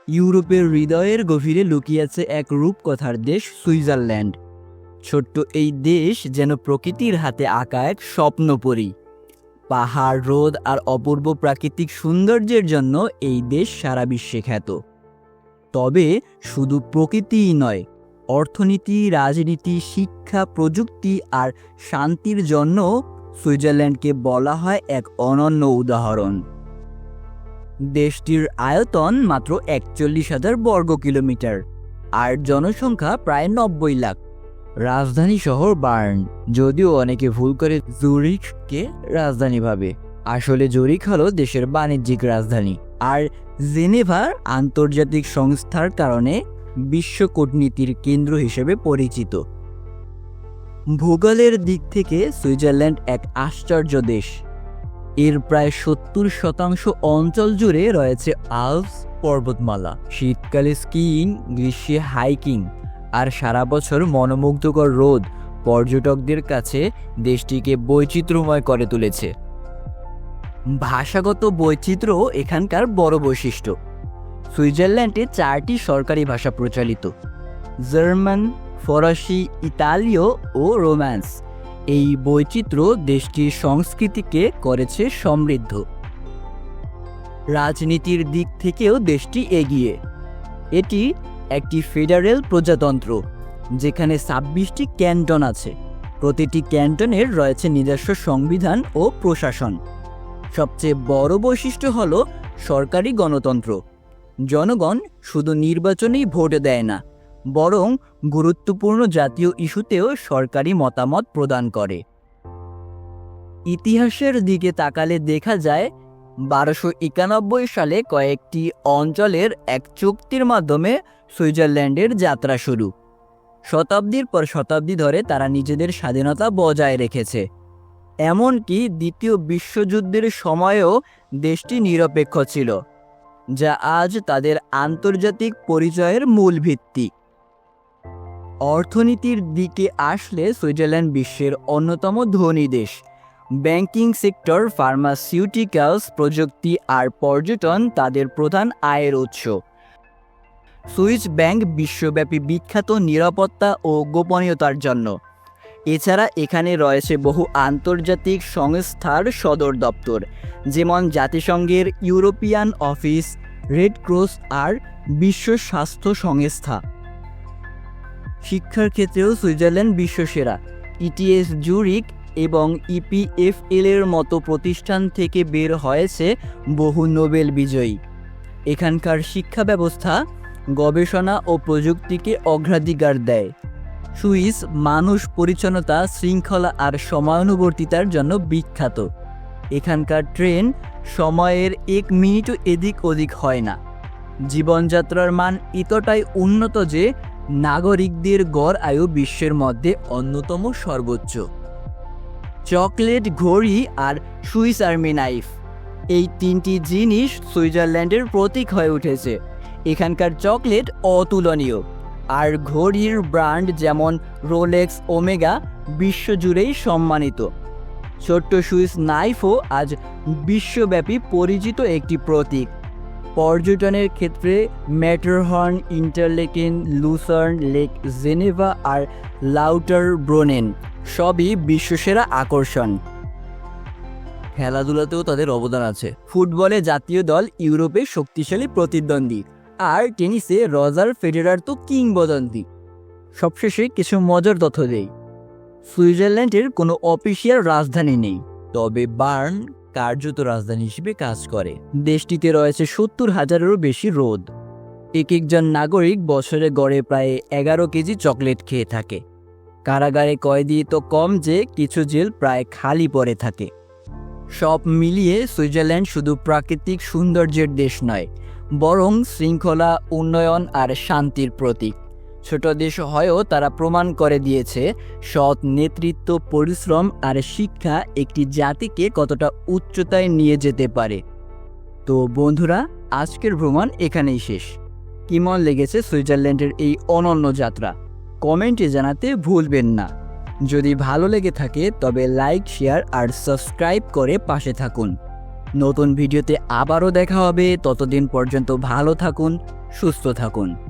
ইউরোপের হৃদয়ের গভীরে লুকিয়ে আছে এক রূপকথার দেশ সুইজারল্যান্ড। ছোট্ট এই দেশ যেন প্রকৃতির হাতে আঁকা এক স্বপ্নপরী। পাহাড়, হ্রদ আর অপূর্ব প্রাকৃতিক সৌন্দর্যের জন্য এই দেশ সারা বিশ্বে খ্যাত। তবে শুধু প্রকৃতিই নয়, অর্থনীতি, রাজনীতি, শিক্ষা, প্রযুক্তি আর শান্তির জন্য সুইজারল্যান্ডকে বলা হয় এক অনন্য উদাহরণ। দেশটির আয়তন মাত্র ৪১,০০০ বর্গ কিলোমিটার আর জনসংখ্যা প্রায় ৯০ লাখ। রাজধানী শহর বার্ন, যদিও অনেকে ভুল করে জুরিখকে রাজধানী ভাবে, আসলে জুরিখ হলো দেশের বাণিজ্যিক রাজধানী। আর জেনেভা আন্তর্জাতিক সংস্থার কারণে বিশ্ব কূটনীতির কেন্দ্র হিসেবে পরিচিত। ভূগোলের দিক থেকে সুইজারল্যান্ড এক আশ্চর্য দেশ। এর প্রায় ৭০% অঞ্চল জুড়ে রয়েছে আল্পস পর্বতমালা, শীতকালে স্কিইং, গ্রীষ্মে হাইকিং আর সারা বছর মনোমুগ্ধকর রোদ পর্যটকদের কাছে দেশটিকে বৈচিত্র্যময় করে তুলেছে। ভাষাগত বৈচিত্র্য এখানকার বড় বৈশিষ্ট্য। সুইজারল্যান্ডে 4টি সরকারি ভাষা প্রচলিত: জার্মান, ফরাসি, ইতালীয় ও রোমান্স। এই বৈচিত্র্য দেশটির সংস্কৃতিকে করেছে সমৃদ্ধ। রাজনীতির দিক থেকেও দেশটি এগিয়ে। এটি একটি ফেডারেল প্রজাতন্ত্র, যেখানে ২৬টি ক্যান্টন আছে। প্রতিটি ক্যান্টনের রয়েছে নিজস্ব সংবিধান ও প্রশাসন। সবচেয়ে বড় বৈশিষ্ট্য হল সরকারি গণতন্ত্র। জনগণ শুধু নির্বাচনেই ভোট দেয় না, বরং গুরুত্বপূর্ণ জাতীয় ইস্যুতেও সরকারি মতামত প্রদান করে। ইতিহাসের দিকে তাকালে দেখা যায় ১২৯১ সালে কয়েকটি অঞ্চলের এক চুক্তির মাধ্যমে সুইজারল্যান্ডের যাত্রা শুরু। শতাব্দীর পর শতাব্দী ধরে তারা নিজেদের স্বাধীনতা বজায় রেখেছে। এমনকি দ্বিতীয় বিশ্বযুদ্ধের সময়েও দেশটি নিরপেক্ষ ছিল, যা আজ তাদের আন্তর্জাতিক পরিচয়ের মূল ভিত্তি। অর্থনীতির দিকে আসলে সুইজারল্যান্ড বিশ্বের অন্যতম ধনী দেশ। ব্যাংকিং সেক্টর, ফার্মাসিউটিক্যালস, প্রযুক্তি আর পর্যটন তাদের প্রধান আয়ের উৎস। সুইস ব্যাংক বিশ্বব্যাপী বিখ্যাত নিরাপত্তা ও গোপনীয়তার জন্য। এছাড়া এখানে রয়েছে বহু আন্তর্জাতিক সংস্থার সদর দপ্তর, যেমন জাতিসংঘের ইউরোপিয়ান অফিস, রেড ক্রস আর বিশ্ব স্বাস্থ্য সংস্থা। শিক্ষার ক্ষেত্রেও সুইজারল্যান্ড বিশ্বসেরা। ইটিএস জুরিক এবং ইপিএফএল এর মতো প্রতিষ্ঠান থেকে বের হয়েছে বহু নোবেল বিজয়ী। এখানকার শিক্ষা ব্যবস্থা গবেষণা ও প্রযুক্তিকে অগ্রাধিকার দেয়। সুইস মানুষ পরিচ্ছন্নতা, শৃঙ্খলা আর সময়ানুবর্তিতার জন্য বিখ্যাত। এখানকার ট্রেন সময়ের ১ মিনিটও এদিক ওদিক হয় না। জীবনযাত্রার মান এতটাই উন্নত যে নাগরিকদের গড় আয়ু বিশ্বের মধ্যে অন্যতম সর্বোচ্চ। চকলেট, ঘড়ি আর সুইস আর্মি নাইফ, এই 3টি জিনিস সুইজারল্যান্ডের প্রতীক হয়ে উঠেছে। এখানকার চকলেট অতুলনীয়, আর ঘড়ির ব্র্যান্ড যেমন রোলেক্স, ওমেগা বিশ্বজুড়েই সম্মানিত। ছোট্ট সুইস নাইফও আজ বিশ্বব্যাপী পরিচিত একটি প্রতীক। পর্যটনের ক্ষেত্রে Matterhorn, Interlaken, Lucerne, lake Geneva আর লাউটারব্রুনেন সবই বিশ্বসেরা আকর্ষণ। খেলাধুলাতেও তাদের অবদান আছে। ফুটবলে জাতীয় দল ইউরোপে শক্তিশালী প্রতিদ্বন্দ্বী, আর টেনিসে রজার ফেডেরার তো কিংবদন্তি। সবশেষে কিছু মজার তথ্য দেই। সুইজারল্যান্ডের কোনো অফিসিয়াল রাজধানী নেই, তবে বার্ন কার্যত রাজধানী হিসেবে কাজ করে। দেশটিতে রয়েছে ৭০,০০০-এরও বেশি হ্রদ। একজন নাগরিক বছরে গড়ে প্রায় ১১ কেজি চকলেট খেয়ে থাকে। কারাগারে কয়েদি তো কম যে কিছু জেল প্রায় খালি পড়ে থাকে। সব মিলিয়ে সুইজারল্যান্ড শুধু প্রাকৃতিক সৌন্দর্যের দেশ নয়, বরং শৃঙ্খলা, উন্নয়ন আর শান্তির প্রতীক। ছোট দেশ হয়েও তারা প্রমাণ করে দিয়েছে সৎ নেতৃত্ব, পরিশ্রম আর শিক্ষা একটি জাতিকে কতটা উচ্চতায় নিয়ে যেতে পারে। তো বন্ধুরা, আজকের ভ্রমণ এখানেই শেষ। কেমন লেগেছে সুইজারল্যান্ডের এই অনন্য যাত্রা কমেন্টে জানাতে ভুলবেন না। যদি ভালো লেগে থাকে তবে লাইক, শেয়ার আর সাবস্ক্রাইব করে পাশে থাকুন। নতুন ভিডিওতে আবারও দেখা হবে। ততদিন পর্যন্ত ভালো থাকুন, সুস্থ থাকুন।